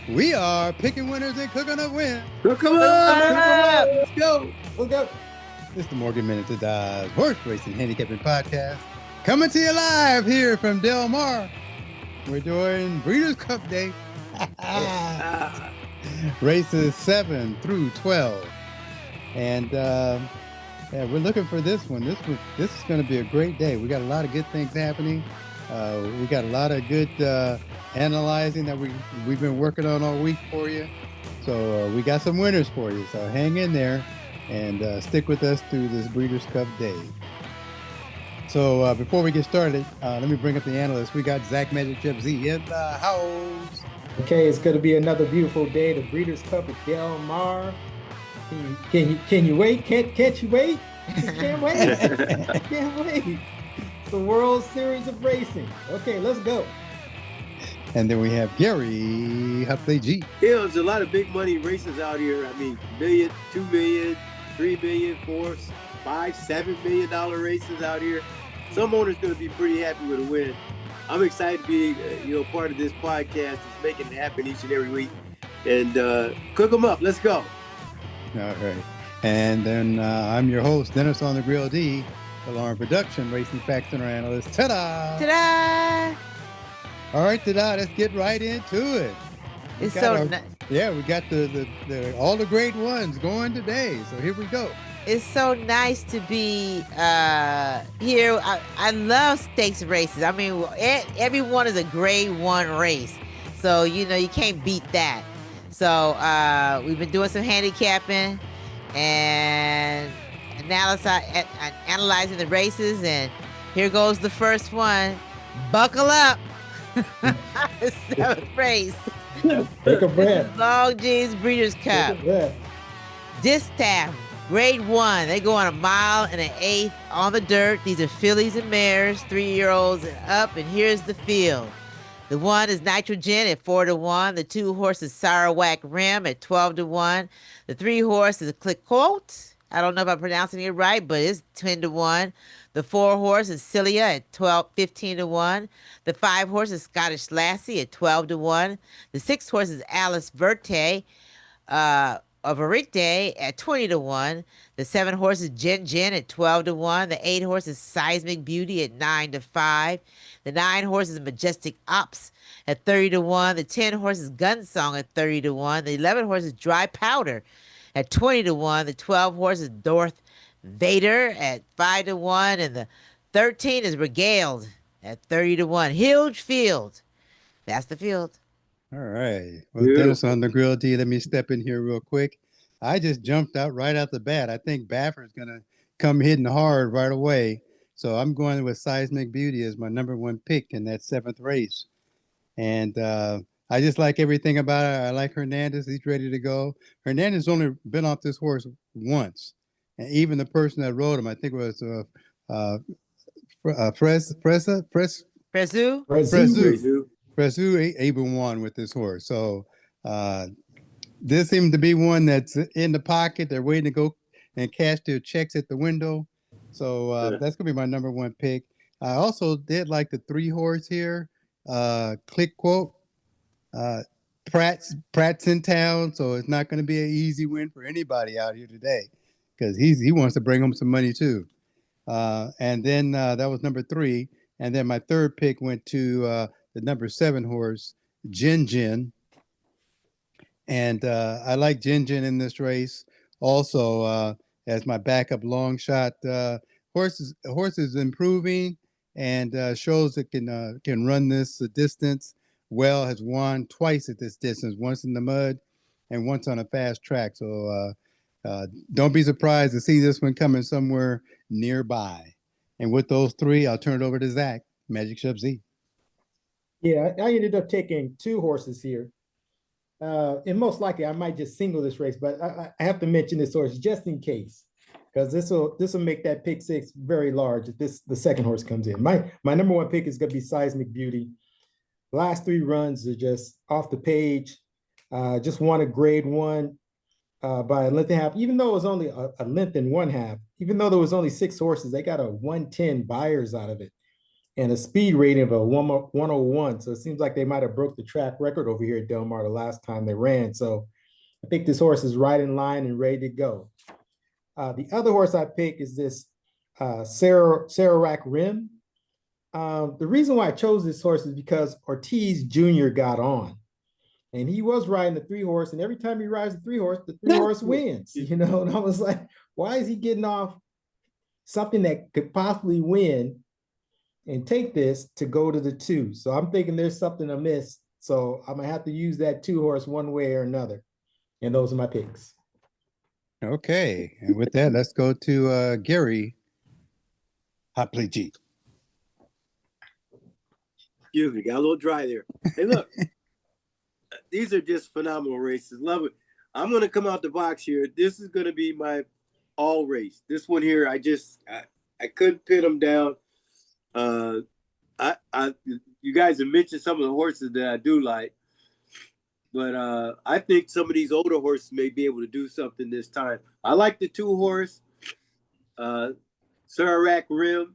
We are picking winners and cooking up wins. Cook 'em up! Let's go. Look up. It's the Morgan Minute to Dodge Horse Racing Handicapping Podcast. Coming to you live here from Del Mar. We're doing Breeders' Cup Day. Races 7 through 12. And yeah, we're looking for this one. This is going to be a great day. We got a lot of good things happening. We got a lot of good analyzing that we've been working on all week for you. So we got some winners for you. So hang in there and stick with us through this Breeders' Cup Day. So before we get started, let me bring up the analysts. We got Zach Magic Chip Z in the house. Okay, it's going to be another beautiful day. The Breeders' Cup at Del Mar. Can you wait? Can't you wait? Can't wait. Can't wait. It's the World Series of Racing. Okay, let's go. And then we have Gary Huffley G. Yeah, there's a lot of big money races out here. I mean, $1 million, $2 million, $3 million, $4, $5, $7 million races out here. Some owners going to be pretty happy with a win. I'm excited to be, part of this podcast. It's making it happen each and every week. And cook them up. Let's go. All right. And then I'm your host, Dennis on the Grill D, Alarm Production, Racing Fact Center Analyst. Ta-da! Ta-da! All right, ta-da. Let's get right into it. It's so nice. Yeah, we got the all the great ones going today. So here we go. It's so nice to be here. I love stakes races. I mean, every one is a grade 1 race. So, you can't beat that. So we've been doing some handicapping and analyzing the races. And here goes the first one. Buckle up. The 7th race. Take a breath. Long G's Breeders' Cup. Take a breath. Distaff, grade 1. They go on 1 mile and 1/8 on the dirt. These are fillies and mares, 3-year-olds and up. And here's the field. The 1 is Nitrogen at 4-1. The 2 horse is Sarawak Rim at 12-1. The 3 horse is Click Quote. I don't know if I'm pronouncing it right, but it's 10-1. The 4 horse is Cilia at 15-1. The 5 horse is Scottish Lassie at 12-1. The 6 horse is Alice Verte of Arite at 20-1. The 7 horse is Jen at 12-1. The 8 horse is Seismic Beauty at 9-5. The 9 horse is Majestic Ops at 30-1. The 10 horse is Gunsong at 30-1. The 11 horse is Dry Powder at 20-1. The 12 horse is Darth Vader at 5-1. And the 13 is Regaled at 30-1. Huge field. That's the field. All right. Well, Dennis on the Grill D, let me step in here real quick. I just jumped out right out the bat. I think Baffer's going to come hitting hard right away. So I'm going with Seismic Beauty as my number 1 pick in that 7th race. And I just like everything about it. I like Hernandez. He's ready to go. Hernandez only been off this horse once. And even the person that rode him, I think it was Prezu even won with this horse. So this seemed to be one that's in the pocket. They're waiting to go and cash their checks at the window. So that's going to be my number 1 pick. I also did like the 3 horse here. Click Quote. Pratt's in town, so it's not going to be an easy win for anybody out here today because he wants to bring home some money too. And then that was number 3. And then my 3rd pick went to the number 7 horse, Jin. And I like Jin in this race also as my backup long shot. Horse is improving and shows it can run this distance well, has won twice at this distance, once in the mud and once on a fast track. So don't be surprised to see this one coming somewhere nearby. And with those 3, I'll turn it over to Zach, Magic Chip Z. Yeah, I ended up taking 2 horses here. And most likely I might just single this race, but I have to mention this horse just in case, because this will make that pick 6 very large if the 2nd horse comes in. My number 1 pick is going to be Seismic Beauty. Last 3 runs are just off the page. Just won a grade 1 by a length and a half, even though it was only a length and 1/2. Even though there was only 6 horses, they got a 110 buyers out of it. and a speed rating of a 101. So it seems like they might have broke the track record over here at Del Mar the last time they ran. So I think this horse is right in line and ready to go. The other horse I pick is this Sarah Rim. The reason why I chose this horse is because Ortiz Jr. got on. And he was riding the 3-horse, and every time he rides the 3-horse, the 3-horse wins. And I was like, why is he getting off something that could possibly win and take this to go to the 2? So I'm thinking there's something amiss. So I'm gonna have to use that 2-horse one way or another. And those are my picks. Okay, and with that, let's go to Gary. Hot plate G. Excuse me, got a little dry there. Hey, look, these are just phenomenal races. Love it. I'm going to come out the box here. This is going to be my all race. This one here, I couldn't pin them down. You guys have mentioned some of the horses that I do like, but I think some of these older horses may be able to do something this time. I like the 2-horse, Sarac Rim.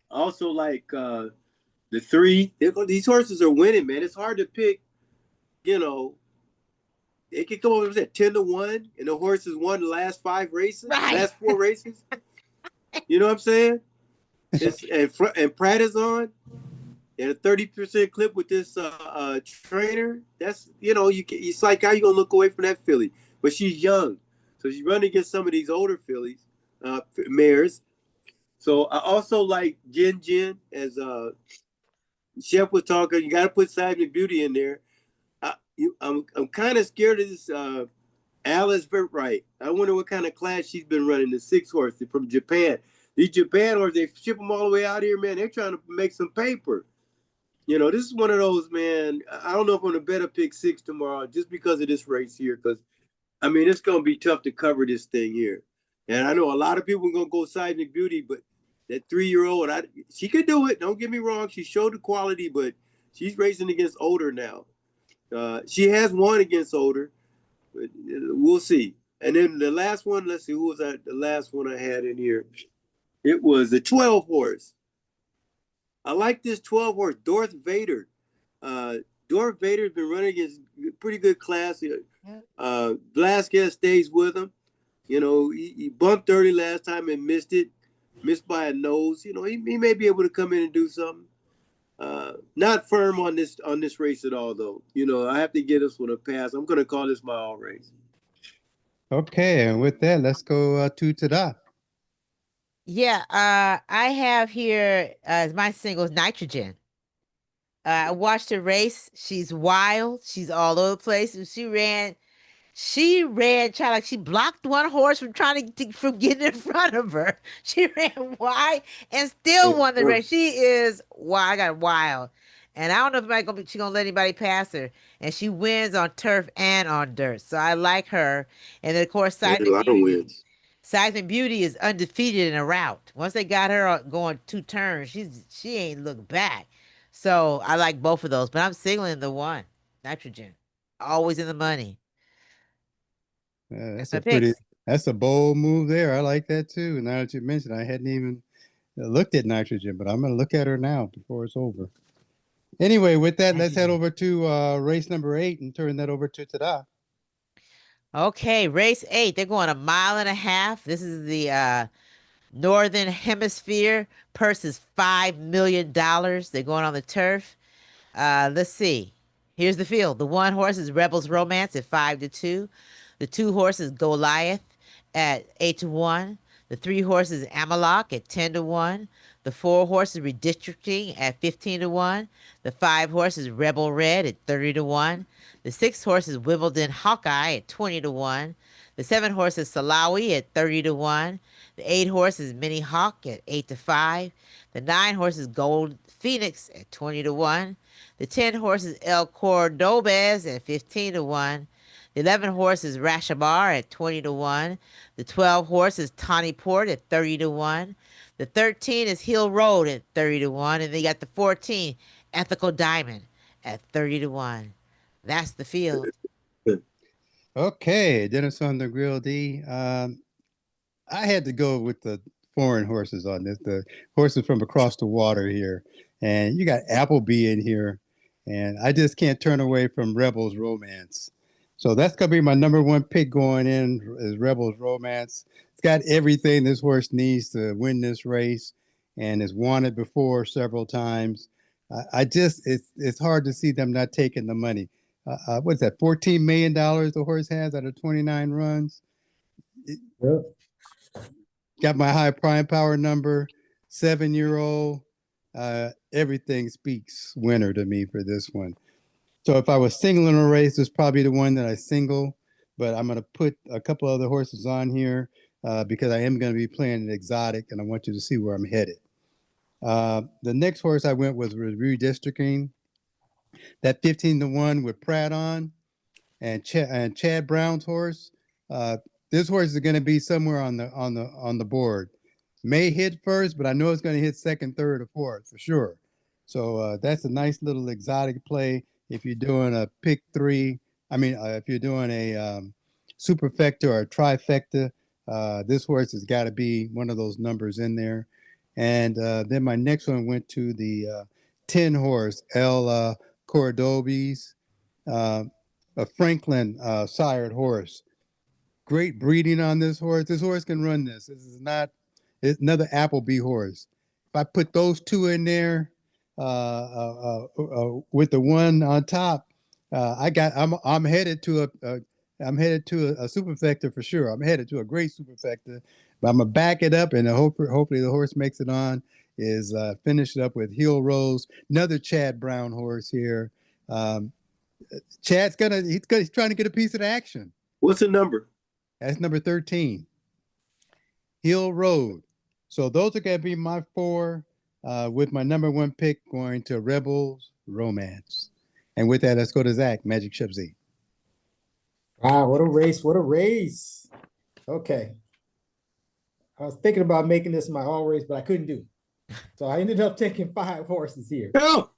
I also like the 3. These horses are winning, man. It's hard to pick. It could come over at 10-1, and the horses won the last 5 races, Right. last 4 races. You know what I'm saying? And Pratt is on, and a 30% clip with this trainer. That's it's like, how you gonna look away from that filly? But she's young, so she's running against some of these older fillies, mares. So I also like Jin, as Chef was talking. You got to put Seismic Beauty in there. I'm kind of scared of this Alice Vertright. I wonder what kind of class she's been running. The 6-horse from Japan. These Japan horses, they ship them all the way out here, man. They're trying to make some paper. This is one of those, man. I don't know if I'm gonna bet a pick 6 tomorrow just because of this race here. Because it's gonna be tough to cover this thing here. And I know a lot of people are gonna go Seismic Beauty, but that 3-year-old, she could do it. Don't get me wrong. She showed the quality, but she's racing against older now. She has won against older, but we'll see. And then the last one, let's see, who was that? The last one I had in here. It was the 12-horse. I like this 12-horse, Darth Vader. Darth Vader's been running against pretty good class. Velasquez stays with him. He bumped early last time and missed by a nose. He may be able to come in and do something. Not firm on this race at all, though. I have to give this one a pass. I'm going to call this my all race. Okay, and with that, let's go to Tada. Yeah, I have here as my singles Nitrogen. I watched her race. She's wild. She's all over the place. She ran, trying like she blocked one horse from from getting in front of her. She ran wide and still won the race. She is wild. I got wild, and I don't know if she gonna let anybody pass her. And she wins on turf and on dirt, so I like her. And then of course, A lot of wins. Seismic Beauty is undefeated in a route. Once they got her going 2 turns, she ain't looked back. So I like both of those, but I'm singling the 1, Nitrogen, always in the money. That's a bold move there. I like that too. Now that you mentioned, I hadn't even looked at Nitrogen, but I'm going to look at her now before it's over. Anyway, with that, let's head over to race number 8 and turn that over to Tada. Okay, race 8. They're going 1.5 miles. This is the Northern Hemisphere. Purse is $5 million. They're going on the turf. Let's see. Here's the field. The 1 horse is Rebel's Romance at 5-2. The 2 horses Goliath at 8-1. The 3 horses Amalok at 10-1. The 4 horses Redistricting at 15-1. The 5 horses Rebel Red at 30-1. The 6 horses Wimbledon Hawkeye at 20-1. The 7 horses Salawi at 30-1. The 8 horses Mini Hawk at 8-5. The 9 horses Gold Phoenix at 20-1. The 10 horses El Cordobez at 15-1. The 11 horses Rashabar at 20-1. The 12 horses Tawny Port at 30-1. The 13 is Hill Road at 30-1. And they got the 14, Ethical Diamond at 30-1. That's the field. Okay, Dennis on the Grill D. I had to go with the foreign horses on this, the horses from across the water here. And you got Appleby in here. And I just can't turn away from Rebels Romance. So that's going to be my number one pick going in is Rebels Romance. It's got everything this horse needs to win this race and has won it before several times. I just, it's hard to see them not taking the money. What's that, $14 million the horse has out of 29 runs? Yep. Got my high prime power number, 7-year-old. Everything speaks winner to me for this one. So if I was singling a race, it's probably the one that I single, but I'm going to put a couple other horses on here because I am going to be playing an exotic and I want you to see where I'm headed. The next horse I went with was redistricting. That 15-1 with Pratt on and Chad Brown's horse. This horse is going to be somewhere on the board. May hit first, but I know it's going to hit second, third, or fourth for sure. So that's a nice little exotic play if you're doing a pick three. I mean, if you're doing a superfecta or a trifecta, this horse has got to be one of those numbers in there. And then my next one went to the 10 horse El Cordobes, a Franklin sired horse. Great breeding on this horse. This horse can run this. This is not another Appleby horse. If I put those two in there with the one on top, I'm headed to a superfecta for sure. I'm headed to a great superfecta, but I'm gonna back it up and hopefully the horse makes it on. Is finish it up with Hill Rose, another Chad Brown horse here. Chad's he's trying to get a piece of the action. What's the number? That's number 13. Hill Road. So those are going to be my four with my number one pick going to Rebels Romance. And with that, let's go to Zach, Magic Ship Z. Wow, what a race. What a race. Okay. I was thinking about making this my all race, but I couldn't do it. So I ended up taking 5 horses here. Oh.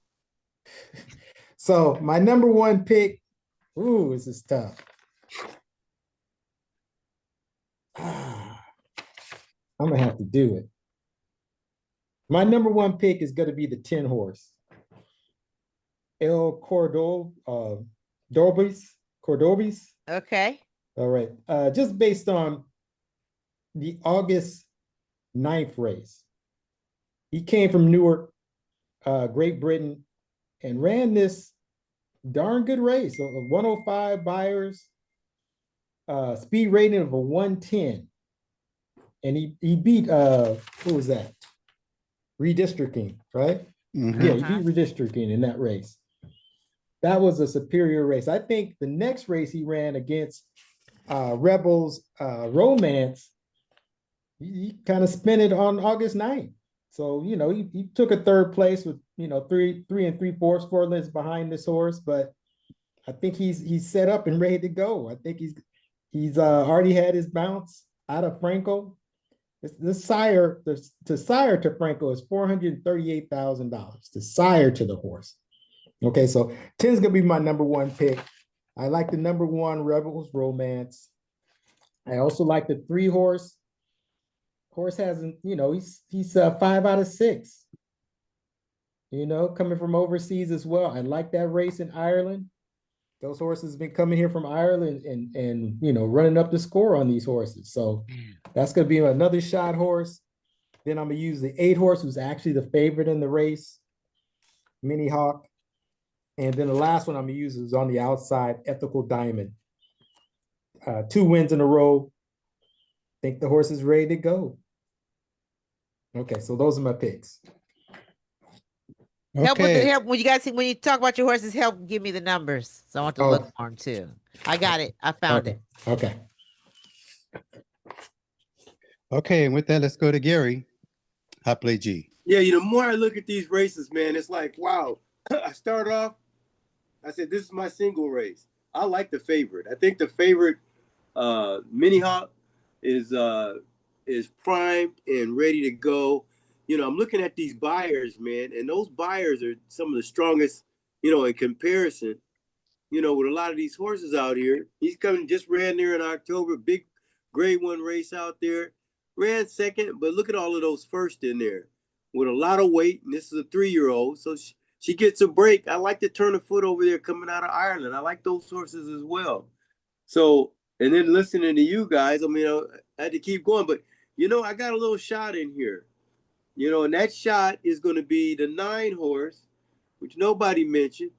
So my number one pick, ooh, this is tough. I'm gonna have to do it. My number one pick is gonna be the 10 horse. El Cordobes. Okay. All right. Just based on the August 9th race. He came from Newark, Great Britain, and ran this darn good race. So 105 buyers, speed rating of a 110. And he beat who was that? Redistricting, right? Mm-hmm. Yeah, he beat redistricting in that race. That was a superior race. I think the next race he ran against Rebels Romance, he kind of spent it on August 9th. So, you know, he took a third place with, you know, 3 3/4, 4 lengths behind this horse, but I think he's set up and ready to go. I think he's already had his bounce out of Franco. The sire to Franco is $438,000. The sire to the horse. Okay, so 10 is gonna be my number one pick. I like the number 1 Rebels Romance. I also like the 3 horse. Horse hasn't, you know, he's 5 out of 6. You know, coming from overseas as well. I like that race in Ireland. Those horses have been coming here from Ireland and you know, running up the score on these horses. So that's going to be another shot horse. Then I'm going to use the 8 horse, who's actually the favorite in the race, Mini Hawk. And then the last one I'm going to use is on the outside, Ethical Diamond. 2 wins in a row. Think the horse is ready to go. Okay, so those are my picks. Help with Okay. the help when you talk about your horses. Help give me the numbers, so I want to look for them too. I got it. I found it. Okay. Okay, and with that, let's go to Gary. Hot Play G. Yeah, you know, the more I look at these races, man, it's like, wow. I started off, I said, this is my single race. I like the favorite. I think the favorite, Mini Hawk, is primed and ready to go. You know, I'm looking at these buyers, man, and those buyers are some of the strongest, you know, in comparison, you know, with a lot of these horses out here. He's just ran there in October, big grade 1 race out there. ran second, but look at all of those first in there with a lot of weight. And this is a 3-year-old, so she gets a break. I like to turn a foot over there coming out of Ireland. I like those horses as well. So, and then listening to you guys, I mean, I had to keep going, but I got a little shot in here, and that shot is going to be the 9 horse, which nobody mentioned.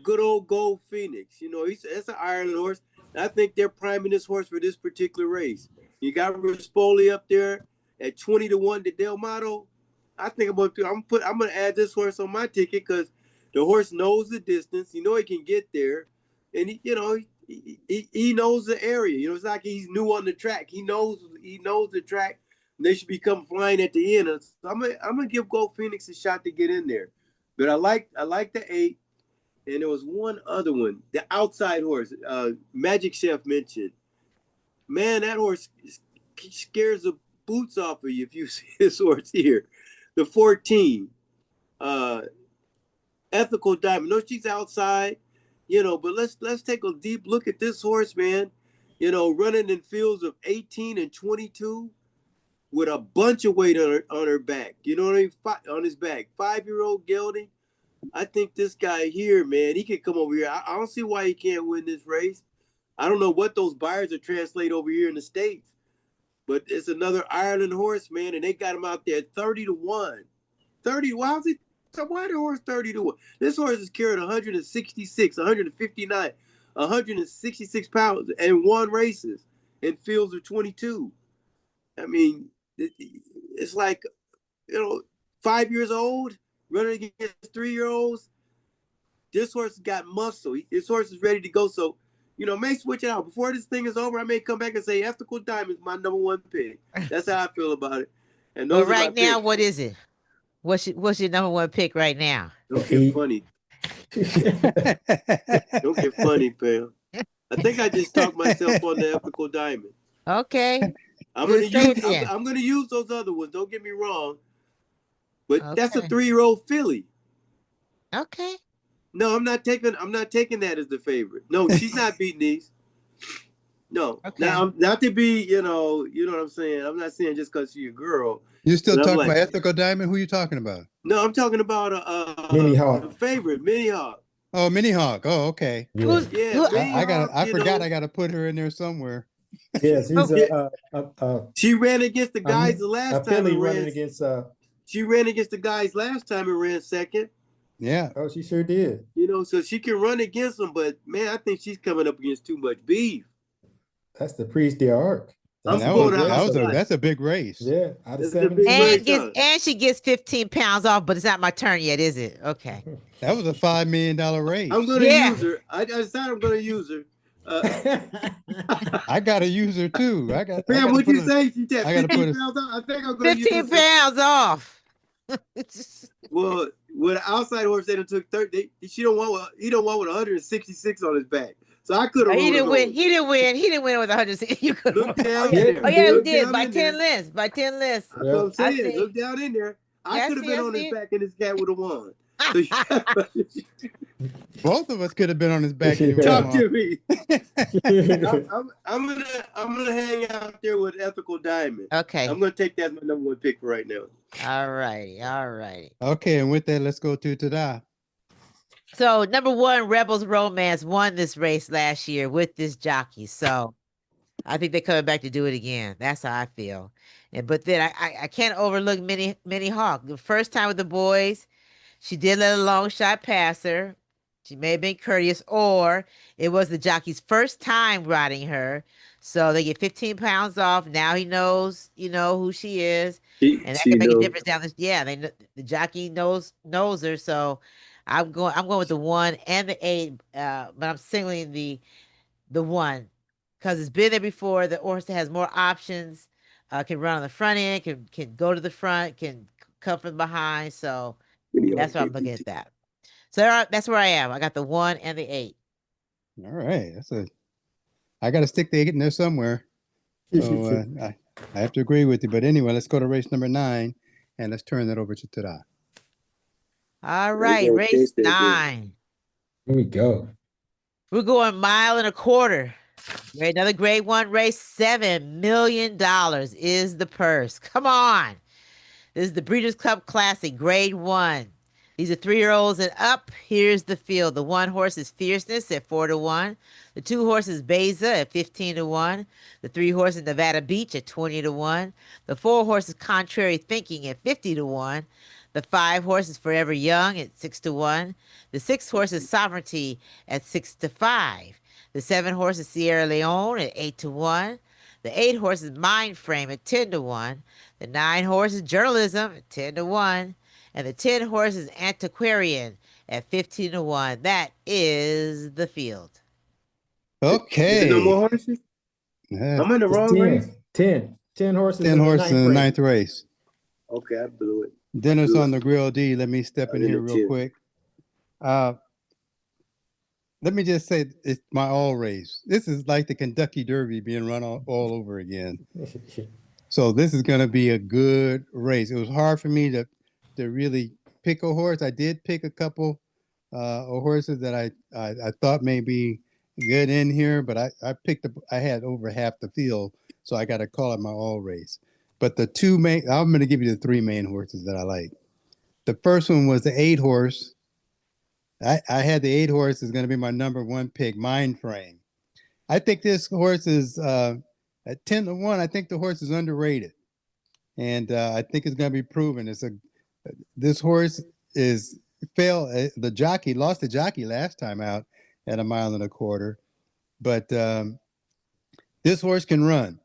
Good old Gold Phoenix. That's an Ireland horse. I think they're priming this horse for this particular race. You got Rispoli up there at 20-1 to Del Mato. I think I'm gonna add this horse on my ticket because the horse knows the distance. He can get there, and he knows the area. It's like he's new on the track. He knows the track. And they should be come flying at the end. So I'm gonna give Gold Phoenix a shot to get in there. But I like the 8. And there was one other one, the outside horse, Magic Chef mentioned. Man, that horse scares the boots off of you if you see this horse here. The 14, Ethical Diamond. No, she's outside, but let's take a deep look at this horse, man. Running in fields of 18 and 22 with a bunch of weight on her back. You know what I mean? On his back. 5-year-old gelding. I think this guy here, man, he could come over here. I don't see why he can't win this race. I don't know what those buyers are translate over here in the States, but it's another Ireland horse, man, and they got him out there 30-1. 30, why the horse 30-1? This horse is carrying 166, 159, 166 pounds and won races in fields of 22. I mean, it's like, 5 years old, running against 3-year-olds. This horse has got muscle. This horse is ready to go. So, may switch it out. Before this thing is over, I may come back and say Ethical Diamond is my number 1 pick. That's how I feel about it. And those right now, what is it? What's your number 1 pick right now? Don't get funny. Don't get funny, Pam. I think I just talked myself on the Ethical Diamond. Okay. I'm gonna use those other ones. Don't get me wrong. But that's a 3-year-old filly. Okay. No, I'm not taking that as the favorite. No, she's not beating these. No. Okay. Now, not to be, you know what I'm saying? I'm not saying just because she's a girl. You still talking about Ethical Diamond? Who are you talking about? No, I'm talking about Mini Hawk. The favorite, Mini Hawk. Oh, Mini Hawk. Oh, okay. Yeah. I forgot I gotta put her in there somewhere. Yes, he's she ran against the guys the last time. Running against She ran against the guys last time and ran second. Yeah. Oh, she sure did. So she can run against them, but man, I think she's coming up against too much beef. That's the Priest de Arc. That's a big race. Yeah, out of 7. And she gets 15 pounds off, but it's not my turn yet, is it? Okay. That was a $5 million race. I'm gonna use her. I decided I'm gonna use her. I gotta use her too. Pam, what'd you say? She said 15 pounds off. I think I'm gonna 15 pounds off. Well, with an outside horse, they took 30. He don't want with 166 on his back. So I could have. He didn't win. He didn't win with 160. You could. Look down in there. Oh yeah, he did by 10 lists. By 10 lists. That's what I'm saying. Look down in there. I could have been on his back, and this guy would have won. Both of us could have been on his back. Talk to me. I'm gonna hang out there with Ethical Diamond. Okay. I'm gonna take that as my number 1 pick right now. All right. Okay, and with that, let's go to Tada. So number 1, Rebels Romance won this race last year with this jockey. So I think they're coming back to do it again. That's how I feel. But then I can't overlook Mini Hawk. The first time with the boys, she did let a long shot pass her. She may have been courteous, or it was the jockey's first time riding her. So they get 15 pounds off. Now he knows, who she is. And that can make a difference down this. Yeah, the jockey knows her. So I'm going with the 1 and the 8, but I'm singling the 1 because it's been there before. The horse has more options, can run on the front end, can go to the front, can come from behind. So that's why I'm looking at that. So that's where I am. I got the 1 and the 8. All right, I got to stick the 8 in there somewhere. So I have to agree with you. But anyway, let's go to race number 9, and let's turn that over to Tada. All right, race 9. Here we go. We're going 1.25 miles. Great, another grade 1 race. $7 million is the purse. Come on. This is the Breeders' Cup Classic, grade 1. These are 3-year-olds and up. Here's the field. The 1 horse is Fierceness at 4-1. The 2 horses Beza at 15-1. The 3 horses Nevada Beach at 20-1. The 4 horses Contrary Thinking at 50-1. The 5 horses Forever Young at 6-1. The 6 horses Sovereignty at 6-5. The 7 horses Sierra Leone at 8-1. The 8 horses Mind Frame at 10-1. The 9 horses Journalism at 10-1. And the 10 horses Antiquarian at 15-1. That is the field. Is there no Okay. more horses? I'm in the It's wrong race. 10 horses 10 horses in the race. ninth race. Okay, I blew it. Dinner's on the grill D. Let me step in in here the real 10. quick. Let me just say it's my all race. This is like the Kentucky Derby being run all over again. So this is going to be a good race. It was hard for me to really pick a horse. I did pick a couple of horses that I thought may be good in here, but I had over half the field, so I got to call it my all race. But the 2 main, I'm going to give you the 3 main horses that I like. The first one was the 8 horse. I had the 8 horse is going to be my number 1 pick, Mind Frame. I think this horse is at 10-1. I think the horse is underrated, and I think it's going to be proven. This horse is lost the jockey last time out at 1.25 miles, but this horse can run,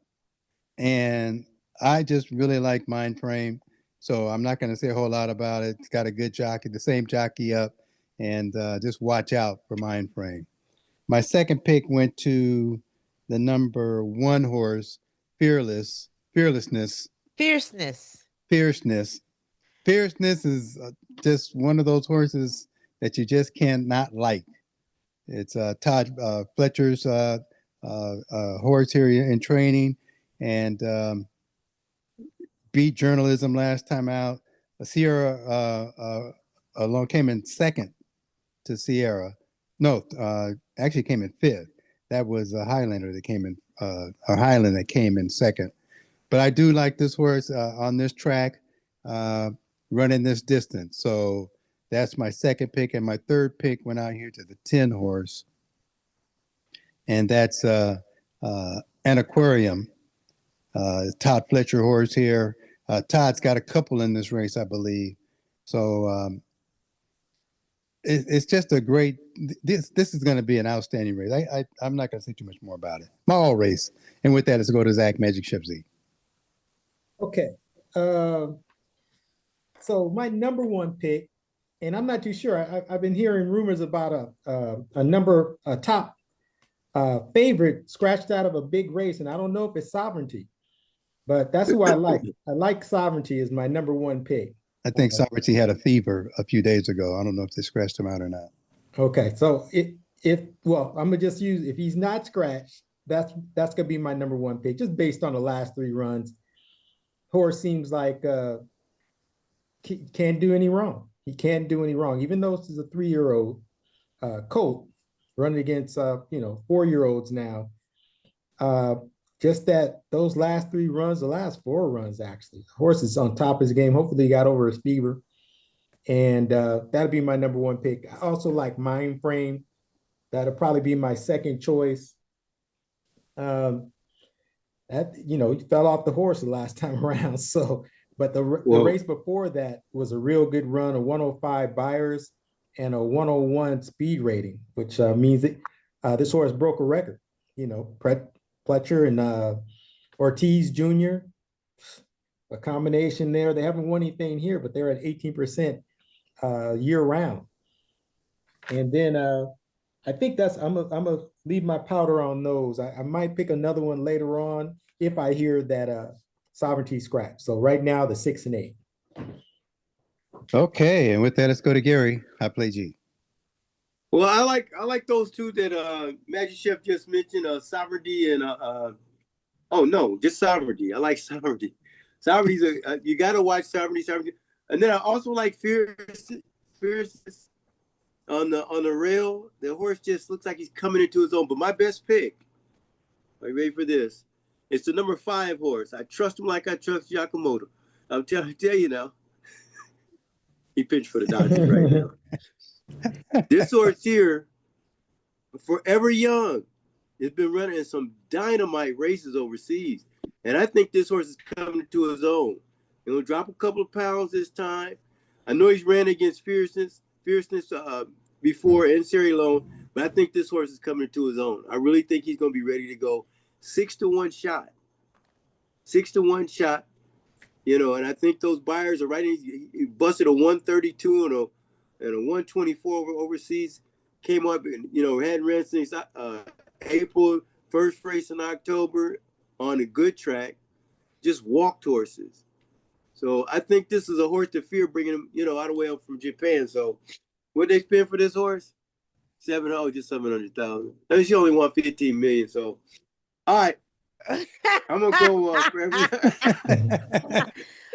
and I just really like Mind Frame. So I'm not going to say a whole lot about it. It's got a good jockey, the same jockey up, and just watch out for Mind Frame. My second pick went to the number 1 horse, Fierceness. Fierceness is just one of those horses that you just cannot like. It's Todd Fletcher's horse here in training, and beat Journalism last time out. Sierra alone came in second to Sierra. No, actually came in 5th. That was a Highlander that came in, a Highland that came in second. But I do like this horse on this track, running this distance. So that's my second pick. And my third pick went out here to the 10 horse. And that's Antiquarium. Todd Fletcher horse here. Todd's got a couple in this race, I believe. So it's just a great. This is going to be an outstanding race. I'm not going to say too much more about it. My all race, and with that, let's go to Zach Magic Ship Z. Okay, so my number 1 pick, and I'm not too sure. I've been hearing rumors about a top favorite scratched out of a big race, and I don't know if it's Sovereignty, but that's who I like. I like Sovereignty as my number 1 pick. I think Sovereignty had a fever a few days ago. I don't know if they scratched him out or not. Okay, so I'm gonna just use, if he's not scratched, that's gonna be my number 1 pick, just based on the last 3 runs. Horse seems like can't do any wrong. He can't do any wrong, even though this is a 3-year-old colt running against 4-year-olds now. Just that those last 3 runs, the last 4 runs actually, the horse is on top of his game. Hopefully he got over his fever, and that'll be my number 1 pick. I also like Mind Frame. That'll probably be my second choice. He fell off the horse the last time around. So, but the race before that was a real good run, a 105 buyers and a 101 speed rating, which means that this horse broke a record. Fletcher and Ortiz Jr., a combination there. They haven't won anything here, but they're at 18% year round. And then I think I'm gonna leave my powder on those. I might pick another one later on if I hear that Sovereignty scratch. So right now, the 6 and 8. Okay, and with that, let's go to Gary. I play G. Well, I like those 2 that Magic Chef just mentioned, Sovereignty and just Sovereignty. I like Sovereignty. Sovereignty's you gotta watch Sovereignty. And then I also like Fierce on the rail. The horse just looks like he's coming into his own. But my best pick Are you ready for this? It's the number 5 horse. I trust him like I trust Yakamoto. I tell you now. He pitched for the Dodgers right now. This horse here, Forever Young, has been running in some dynamite races overseas. And I think this horse is coming to his own. He'll drop a couple of pounds this time. I know he's ran against Fierceness before in Sierra Leone, but I think this horse is coming to his own. I really think he's going to be ready to go. 6-1 shot. 6-1 shot. You know, and I think those buyers are right. He busted a 132 and a 124 overseas. Came up and, you know, had ran since April, first race in October on a good track. Just walked horses. So I think this is a horse to fear, bringing him, you know, all the way up from Japan. So what they spend for this horse? Just 700,000. I mean, she only won 15 million. So, all right, I'm gonna go for every.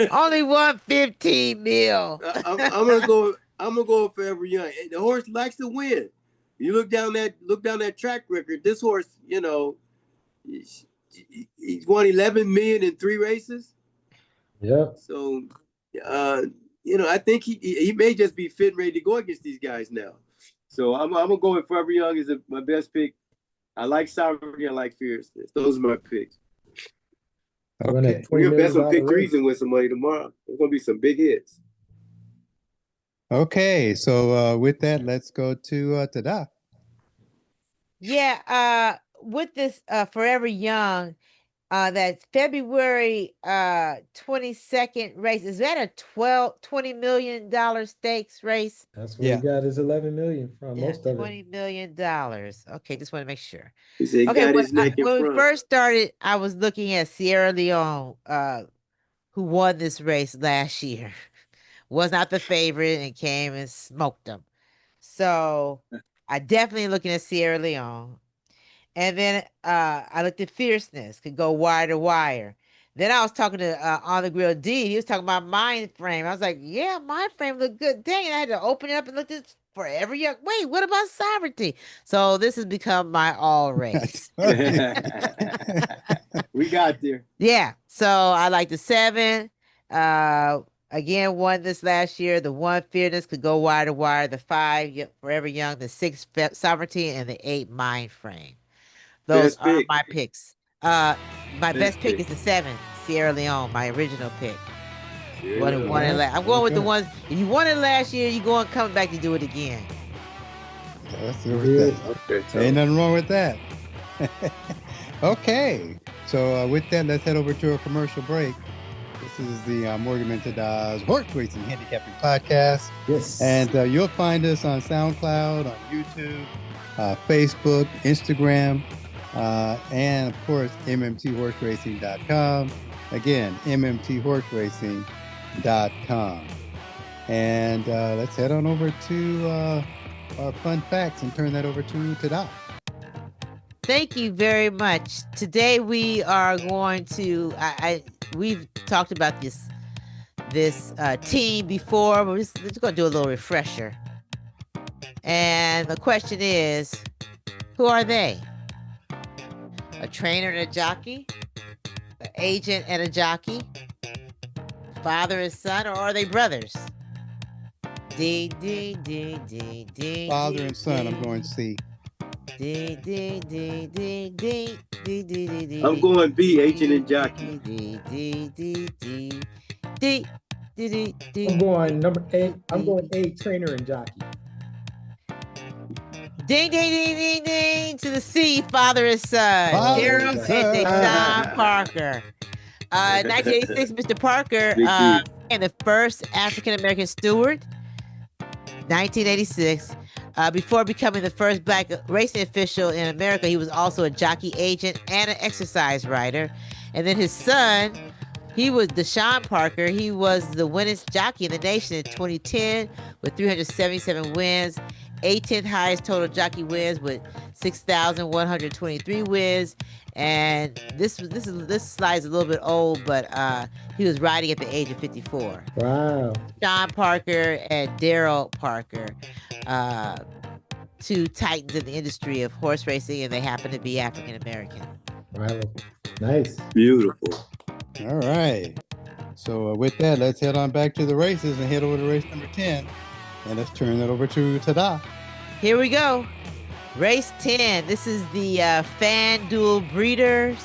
Only 115 mil. I'm gonna go. I'm gonna go for Forever Young. The horse likes to win. You look down that track record. This horse, you know, he's won 11 million in 3 races. Yeah. So, you know, I think he may just be fit and ready to go against these guys now. So I'm gonna go with Forever Young as my best pick. I like Sovereignty. I like Fierceness. Those are my picks. Okay. We're gonna bet some big threes and win some money tomorrow. There's gonna be some big hits. Okay, so with that, let's go to Tada. Yeah, with this Forever Young, that February 22nd race, is that a $20 million stakes race? That's where he got his 11 million from. Yeah, most of $20 it. million. Okay, just want to make sure. He said he Okay, got his neck in when we front. first started, I was looking at Sierra Leone, who won this race last year. Was not the favorite and came and smoked them. So I definitely looking at Sierra Leone. And then I looked at Fierceness, could go wire to wire. Then I was talking to On the Grill D. He was talking about Mind Frame. I was like, yeah, Mind Frame looked good. Dang, I had to open it up and look at Forever Young. Wait, what about Sovereignty? So this has become my all race. We got there. Yeah. So I like the 7. Again, won this last year. The 1 Fearless could go wire to wire. The 5 Forever Young. The 6 Sovereignty, and the 8 Mind Frame. Those are my picks. My best pick is the 7 Sierra Leone, my original pick. I'm going with the ones. If you won it last year, you're going coming back to do it again. That's ain't nothing wrong with that. Okay, so with that, let's head over to a commercial break. This is the Morgan Mentadaz Horse Racing Handicapping Podcast. Yes. And you'll find us on SoundCloud, on YouTube, Facebook, Instagram, and of course, mmthorseracing.com. Again, mmthorseracing.com. And let's head on over to our fun facts and turn that over to Tada. Thank you very much. Today we are going to. We've talked about this team before. We're just going to do a little refresher. And the question is, who are they? A trainer and a jockey? An agent and a jockey? Father and son, or are they brothers? D. Father and son, I'm going C. I'm going B, agent and jockey. I'm going number 8. I'm going A, trainer and jockey. Ding, ding, ding, ding, ding to the C, father and son. Daryl and Sean Parker. 1986, Mr. Parker, and the first African-American steward. 1986. Before becoming the first black racing official in America, he was also a jockey agent and an exercise writer. And then his son, he was Deshaun Parker. He was the winningest jockey in the nation in 2010 with 377 wins, 18th highest total jockey wins with 6,123 wins. And this slide is a little bit old, but he was riding at the age of 54. Wow. Sean Parker and Daryl Parker, 2 titans in the industry of horse racing, and they happen to be African American. Wow. Nice. Beautiful. All right. So with that, let's head on back to the races and head over to race number 10. And let's turn it over to Tada. Here we go. Race 10. This is the FanDuel Breeders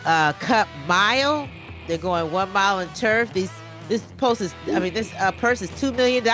Cup Mile. They're going 1 mile in turf. This purse is $2 million.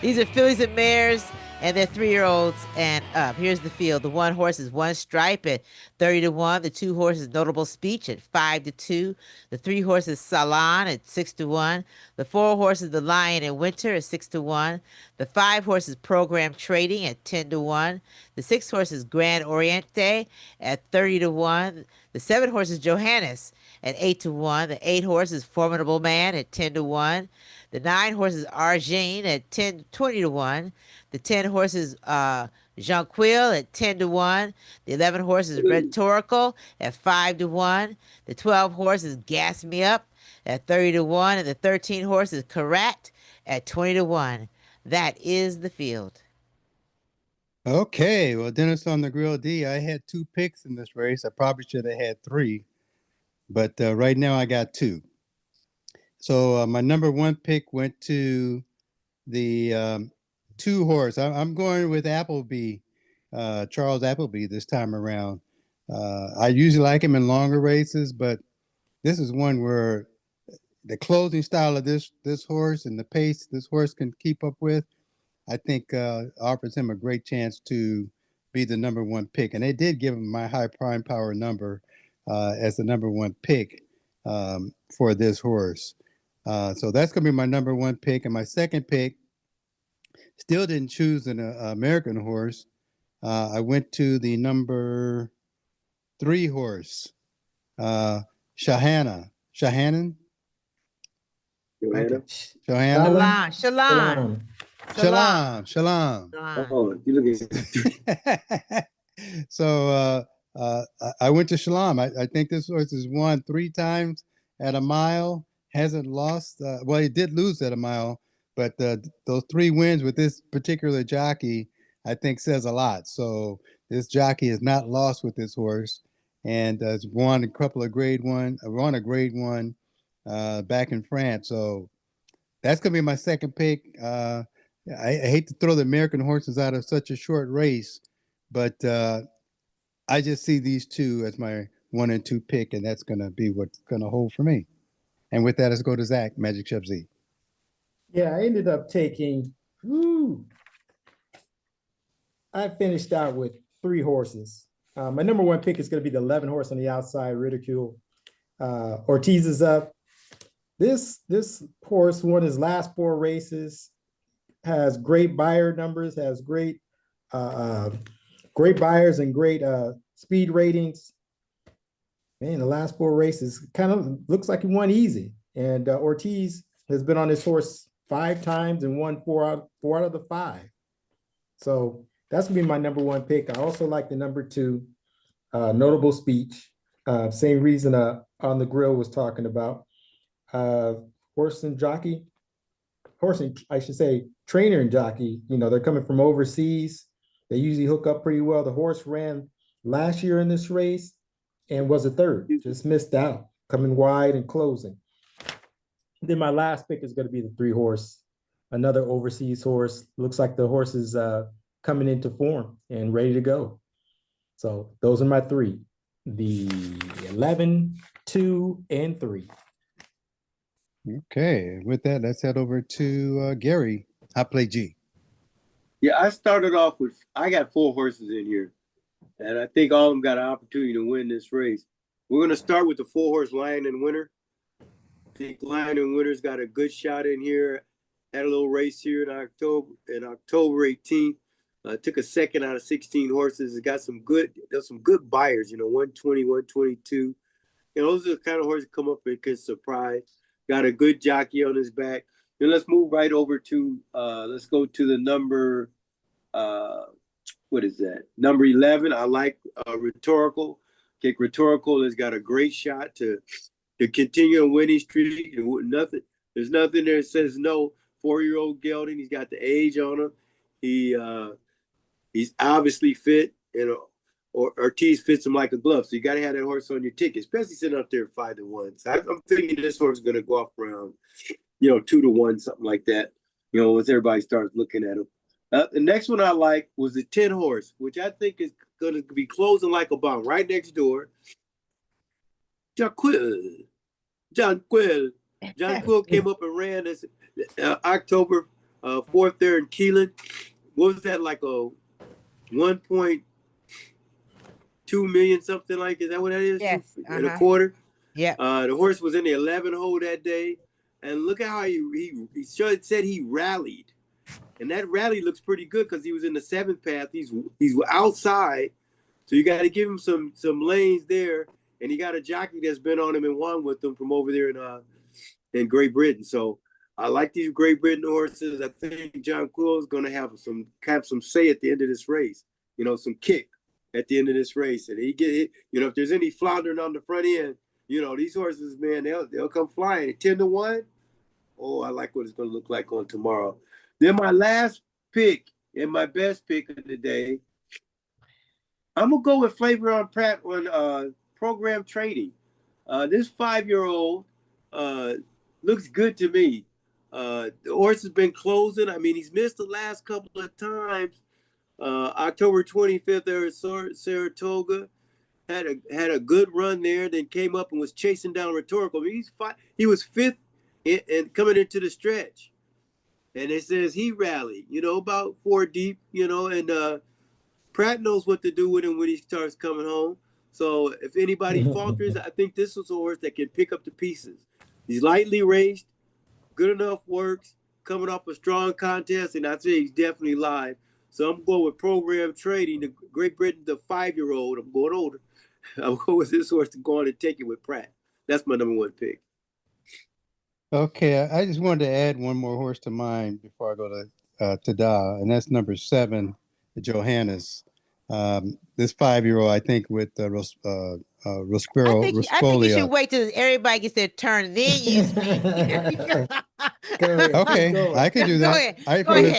These are fillies and mares, and they're 3-year-olds and up. Here's the field. The 1 horse is One Stripe at 30-1. The 2 horses Notable Speech at 5-2. The 3 horses Salon at 6-1. The 4 horses The Lion in Winter at 6-1. The 5 horses Program Trading at 10-1. The 6 horses Grand Oriente at 30-1. The 7 horses Johannes at 8-1. The 8 horses Formidable Man at 10-1. The 9 horses Argene at 20-1. The 10 horses Jonquil at 10-1. The 11 horses Rhetorical at 5-1. The 12 horses Gas Me Up at 30-1. And the 13 horses Karat at 20-1. That is the field. Okay. Well, Dennis on the Grill D, I had 2 picks in this race. I probably should have had 3. But right now I got 2. So my number 1 pick went to the 2 horse. I'm going with Appleby, Charles Appleby this time around. I usually like him in longer races, but this is one where the closing style of this horse and the pace this horse can keep up with, I think offers him a great chance to be the number 1 pick. And they did give him my high prime power number as the number 1 pick for this horse. So that's going to be my number 1 pick. And my second pick, still didn't choose an American horse. I went to the number 3 horse, Shahannon. Johanna? Okay. Shahannon. Shalom. Shalom. Oh, you look at So I went to Shalom. I think this horse has won 3 times at a mile. Hasn't lost. Well, he did lose at a mile, but those 3 wins with this particular jockey, I think, says a lot. So this jockey is not lost with this horse, and has won a couple of grade 1. Won a grade 1 back in France. So that's gonna be my second pick. I hate to throw the American horses out of such a short race, but I just see these 2 as my 1 and 2 pick, and that's gonna be what's gonna hold for me. And with that, let's go to Zach, Magic Chef Z. Yeah, I ended up taking, I finished out with 3 horses. My number 1 pick is going to be the 11 horse on the outside, Ridicule. Ortiz is up. This horse won his last 4 races, has great buyer numbers, has great buyers and great speed ratings. Man, the last 4 races kind of looks like he won easy. And Ortiz has been on this horse 5 times and won 4 out of the 5. So that's gonna be my number 1 pick. I also like the number 2, Notable Speech. Same reason on the grill was talking about. Horse and trainer and jockey. You know, they're coming from overseas. They usually hook up pretty well. The horse ran last year in this race and was a 3rd, just missed out, coming wide and closing. Then my last pick is going to be the 3 horse, another overseas horse. Looks like the horse is coming into form and ready to go. So those are my 3, the 11, 2, and 3. Okay, with that, let's head over to Gary, Hot Play G. Yeah, I started off with, I got 4 horses in here, and I think all of them got an opportunity to win this race. We're going to start with the 4 horse Lion and Winter. I think Lion and Winter's got a good shot in here. Had a little race here in October 18th. Took a second out of 16 horses. It got there's some good buyers, 120, 122. Those are the kind of horses that come up and can surprise. Got a good jockey on his back. Then let's move right over to, let's go to the number, what is that? Number 11. I like Rhetorical. I think Rhetorical has got a great shot to continue a winning streak. There's nothing there that says no. 4-year-old gelding. He's got the age on him. He's obviously fit. Ortiz fits him like a glove. So you got to have that horse on your ticket, especially sitting up there 5-1. So I'm thinking this horse is going to go off around, 2-1, something like that. Once everybody starts looking at him. The next one I like was the 10 horse, which I think is going to be closing like a bomb right next door. John Quill came up and ran this October 4th there in Keelan. What was that, like a 1.2 million, something like? Is that what that is? Yes. And a quarter. Yeah. The horse was in the 11 hole that day, and look at how he said he rallied, and that rally looks pretty good because he was in the 7th path. He's outside, so you got to give him some lanes there, and he got a jockey that's been on him and won with him from over there in Great Britain. So I like these Great Britain horses. I think John Quill is going to have some say at the end of this race. Some kick at the end of this race, and he get it. If there's any floundering on the front end, these horses, man, they'll come flying. 10-1. Oh, I like what it's going to look like on tomorrow. Then my last pick and my best pick of the day, I'm gonna go with Flavor on Pratt on program trading. This 5-year-old looks good to me. The horse has been closing. I mean, he's missed the last couple of times. October 25th there at Saratoga. Had a good run there, then came up and was chasing down Rhetorical. I mean, he was 5th and coming into the stretch. And it says he rallied, about 4 deep, and Pratt knows what to do with him when he starts coming home. So if anybody falters, I think this was a horse that can pick up the pieces. He's lightly raced, good enough works, coming off a strong contest, and I'd say he's definitely live. So I'm going with program trading. The Great Britain, the 5-year-old. I'm going older. I'm going with this horse to go on and take it with Pratt. That's my number 1 pick. Okay, I just wanted to add one more horse to mine before I go to Tada, and that's number 7, Johannes. This 5-year-old, I think, with Rospero. I think you should wait till everybody gets their turn, and then you speak. Okay, I can do that.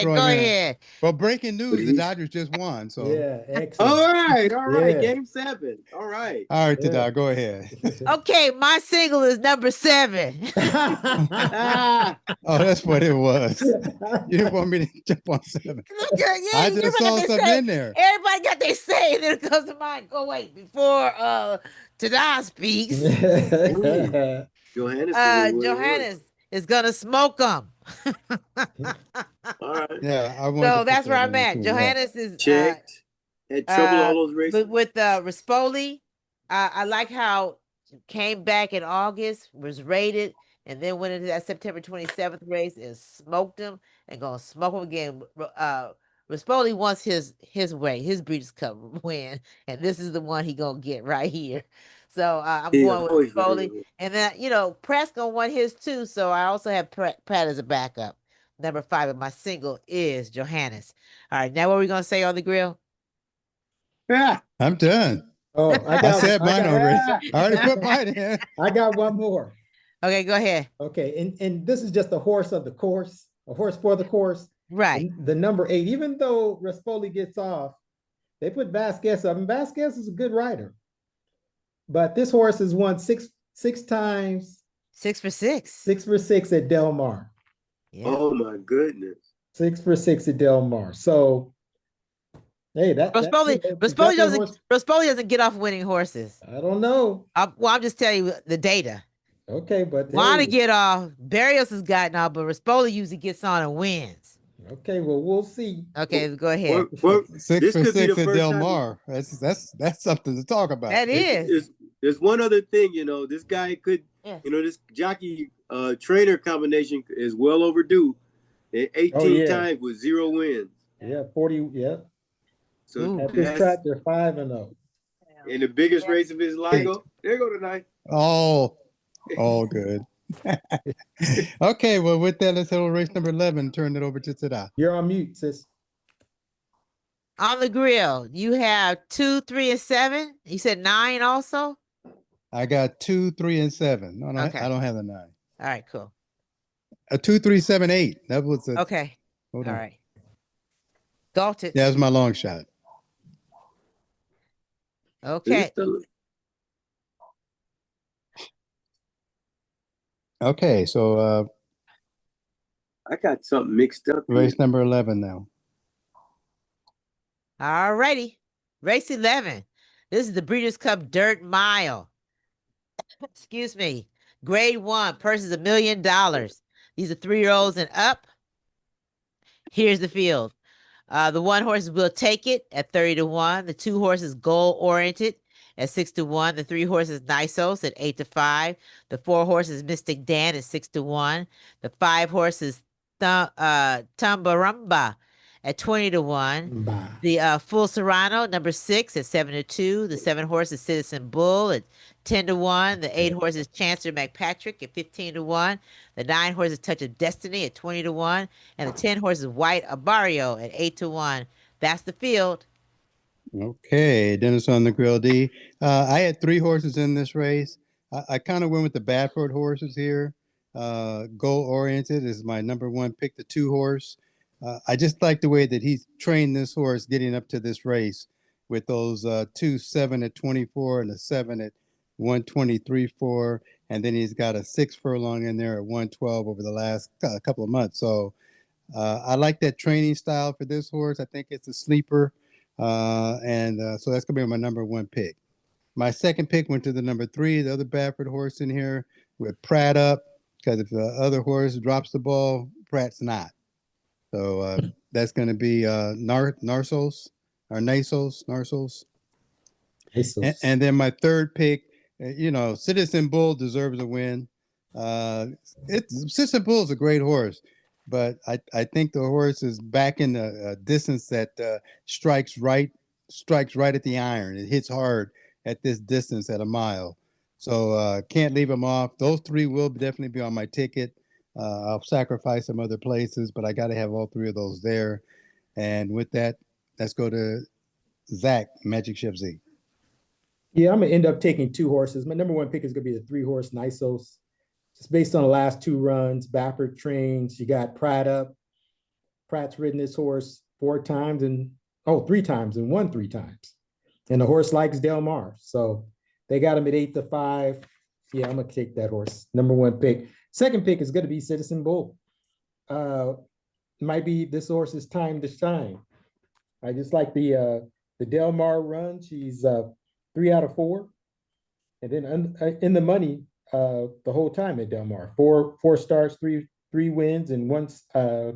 Go ahead. Well, breaking news: the Dodgers just won. So yeah, excellent. All right, Yeah. Game 7. All right, Tada, go ahead. Okay, my single is number 7. Oh, that's what it was. You didn't want me to jump on 7. I just saw something in there. Everybody got their say, and then it comes to mind. Go wait before Tada speaks. Johannes is gonna smoke them. All right. Yeah, so that's where I'm at. Johannes is checked. Had trouble all those races. With Rispoli, I like how came back in August, was rated, and then went into that September 27th race and smoked him and gonna smoke him again. Rispoli wants his way, his Breeders' Cup win, and this is the one he gonna get right here. So I'm going with Rispoli, and then Pratt's gonna want his too. So I also have Pratt as a backup. Number 5 of my single is Johannes. All right, now what are we gonna say on the grill? Yeah, I'm done. Oh, I said mine already. I already put mine in. I got one more. Okay, go ahead. Okay, and this is just a horse of the course, a horse for the course. Right. The number 8, even though Rispoli gets off, they put Vasquez up, and Vasquez is a good rider. But this horse has won six times. 6 for 6. 6 for 6 at Del Mar. Yeah. Oh my goodness. 6 for 6 at Del Mar. So hey, Rispoli doesn't get off winning horses. I don't know. I'm just telling you the data. Okay, but want to get off. Barrios has gotten off, but Rispoli usually gets on and wins. Okay, well, we'll see. Okay, go ahead. 6 for 6 at Del Mar. That's something to talk about. That is. There's one other thing, this guy could, this jockey trainer combination is well overdue. 18 times with 0 wins. Yeah, 40. Yeah. So at this track, they're 5-0. In the biggest race of his life. There you go tonight. Oh, good. Okay, well, with that, let's head over race number 11. Turn it over to Tada. You're on mute, sis. On the grill, you have 2, 3, and 7. You said 9 also? I got 2, 3, and 7. No, okay. I don't have a 9. All right, cool. A 2, 3, 7, 8. That was a, okay. All right. Dalton. That was my long shot. Okay. Okay, so I got something mixed up here. race number 11 now. All righty. Race 11. This is the Breeders' Cup Dirt Mile. Excuse me. Grade 1, purse is $1 million. These are 3-year-olds and up. Here's the field. The one horse will take it at 30-1. The 2 horses goal oriented at 6-1. The 3 horses Nisos at 8-5. The 4 horses Mystic Dan at 6-1. The 5 horses Tumbarumba at 20-1. Bah. The full Serrano, number 6 at 7-2. The 7 horses Citizen Bull at 10-1. The 8 horses Chancellor McPatrick at 15-1. The 9 horses Touch of Destiny at 20-1. And the 10 horses White Abario at 8-1. That's the field. Okay, Dennis on the grill D. I had 3 horses in this race. I kind of went with the Badford horses here. Goal oriented is my number 1 pick, the 2 horse. I just like the way that he's trained this horse getting up to this race with those 2 7 at 24 and a 7 at 123.4, and then he's got a 6 furlong in there at 112 over the last couple of months. So I like that training style for this horse. I think it's a sleeper. So that's gonna be my number 1 pick. My second pick went to the number 3, the other Badford horse in here with Pratt up, because if the other horse drops the ball, Pratt's not. So that's going to be Narsos or Narsos. And then my third pick, Citizen Bull deserves a win. Citizen Bull is a great horse, but I think the horse is back in the distance that strikes right at the iron. It hits hard at this distance at a mile. So can't leave him off. Those 3 will definitely be on my ticket. I'll sacrifice some other places, but I got to have all 3 of those there. And with that, let's go to Zach, Magic Chef Z. Yeah, I'm gonna end up taking 2 horses. My number 1 pick is gonna be the 3 horse Nisos. Just based on the last 2 runs, Baffert trains. You got Pratt up. Pratt's ridden this horse 3 times and won 3 times. And the horse likes Del Mar. So they got him at 8-5. Yeah, I'm gonna take that horse. Number 1 pick. Second pick is gonna be Citizen Bull. Might be this horse's time to shine. I just like the Del Mar run. She's 3 out of 4. And then in the money the whole time at Del Mar. 4 starts, 3 wins, and 1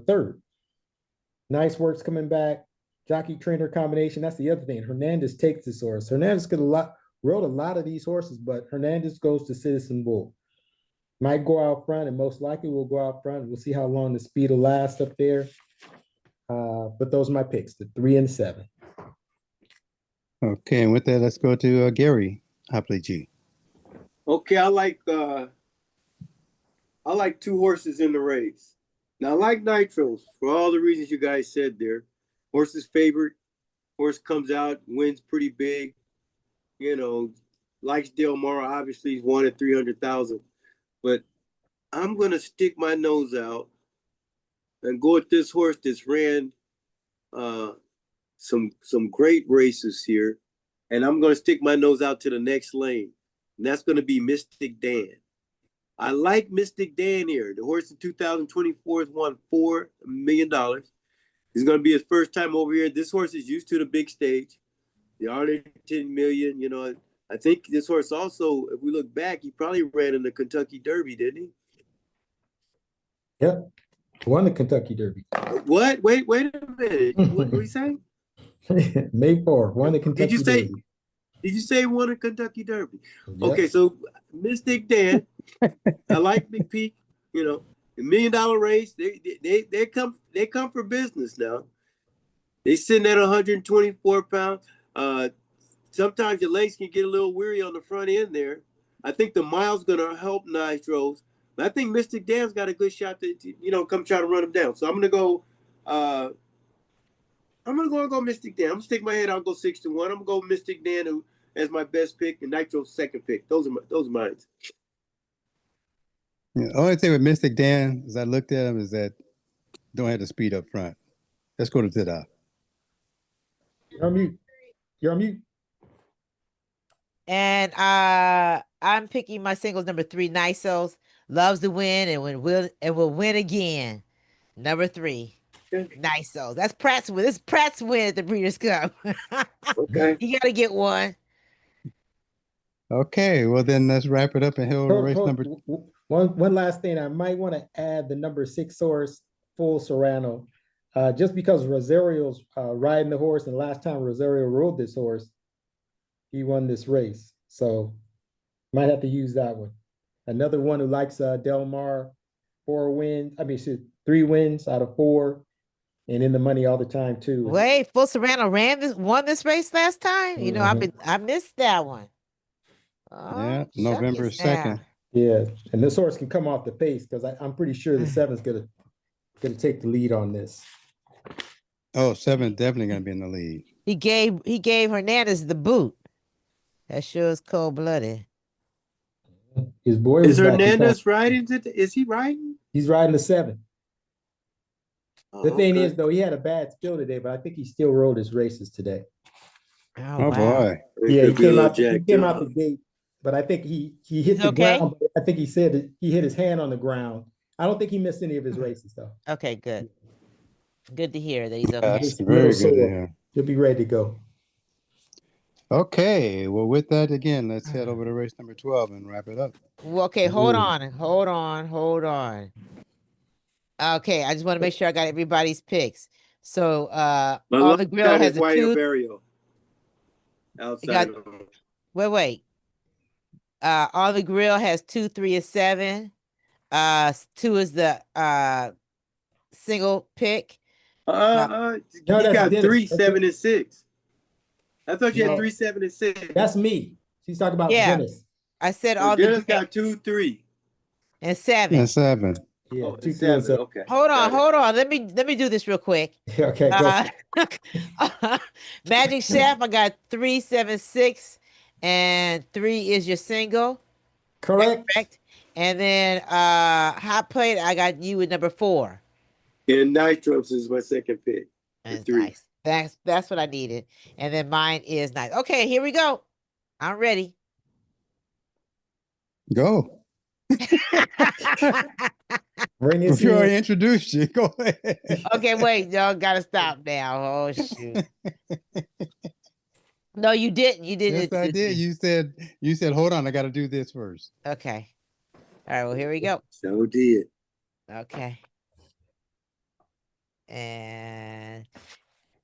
third. Nice work's coming back. Jockey trainer combination. That's the other thing. Hernandez takes this horse. Hernandez rode a lot of these horses, but Hernandez goes to Citizen Bull. Might go out front, and most likely will go out front. We'll see how long the speed will last up there. But those are my picks, the 3 and 7. Okay, and with that, let's go to Gary Hopley G. Okay, I like 2 horses in the race. Now, I like Nitros for all the reasons you guys said there. Horse's favorite. Horse comes out, wins pretty big. Likes Del Mar. Obviously, he's won at 300,000. But I'm gonna stick my nose out and go with this horse that's ran some great races here, and I'm gonna stick my nose out to the next lane, and that's gonna be Mystic Dan. I like Mystic Dan here. The horse in 2024 has won $4 million. It's gonna be his first time over here. This horse is used to the big stage, the Arlington Million. I think this horse also, if we look back, he probably ran in the Kentucky Derby, didn't he? Yep. Won the Kentucky Derby. What? Wait a minute. What were you saying? May 4, won the Kentucky Derby. Did you say won a Kentucky Derby? Yep. Okay, so Mystic Dan, I like Big Peak, the $1 million race. They come for business now. They sitting at 124 pounds. Sometimes your legs can get a little weary on the front end there. I think the mile's gonna help Nitros. But I think Mystic Dan's got a good shot to come try to run him down. So I'm gonna go Mystic Dan. I'm gonna stick my head out, go 6-1. I'm gonna go Mystic Dan as my best pick and Nitro's second pick. Those are mine. Yeah, the only thing with Mystic Dan, as I looked at him, is that don't have the speed up front. Let's go to Zidda. You're on mute. And I'm picking my singles number 3, Nisos. Loves to win and will win again. Number 3. Okay. Nisos. That's Pratt's win. This is Pratt's win at the Breeders' Cup. Okay. You gotta get one. Okay, well then let's wrap it up and head over to race number. One last thing, I might want to add the number 6 horse, Full Serrano, just because Rosario's riding the horse, and last time Rosario rode this horse, he won this race. So might have to use that one. Another one who likes Del Mar, 3 wins out of 4, and in the money all the time too. Wait, Full Serrano won this race last time? You know, I missed that one. Yeah, Oh, November shucks now. 2nd. Yeah, and this horse can come off the pace because I'm pretty sure the 7's gonna take the lead on this. Oh, 7 definitely gonna be in the lead. He gave Hernandez the boot. That sure is cold blooded. His boy is Hernandez riding? Is he riding? He's riding the 7. The thing okay. is, though, he had a bad spill today, but I think he still rode his races today. Oh, wow. Boy. Yeah, he came out the gate, but I think he hit the ground. I think he said that he hit his hand on the ground. I don't think he missed any of his races, though. Okay, good. Good to hear that he's okay. That's very good to hear. He'll be ready to go. Okay, well, with that, again, let's head over to race number 12 and wrap it up. Well, okay, hold on. Okay, I just want to make sure I got everybody's picks. So, On the Grill has a 2. Outside. Wait. On the Grill has 2, 3, and 7. 2 is the single pick. You got 3, 7, and 6. I thought you had 3, 7, and 6. That's me. She's talking about Dennis. I said all Dennis got 2, 3, and 7. And 7. Yeah, 2, 7. Okay. Hold on. Let me do this real quick. Okay, go. Magic Chef, I got 3, 7, 6, and 3 is your single. Correct. And then Hot Plate, I got you with number 4. And Nitros is my second pick. That's 3. Nice. That's what I needed. And then mine is nice. Okay, here we go. I'm ready. Go. Bring it. If you already introduced you, go ahead. Okay, wait, y'all gotta stop now. Oh shoot. No, you didn't. You didn't. Yes, I did. You said, hold on, I gotta do this first. Okay. All right, well, here we go. So did. Okay. And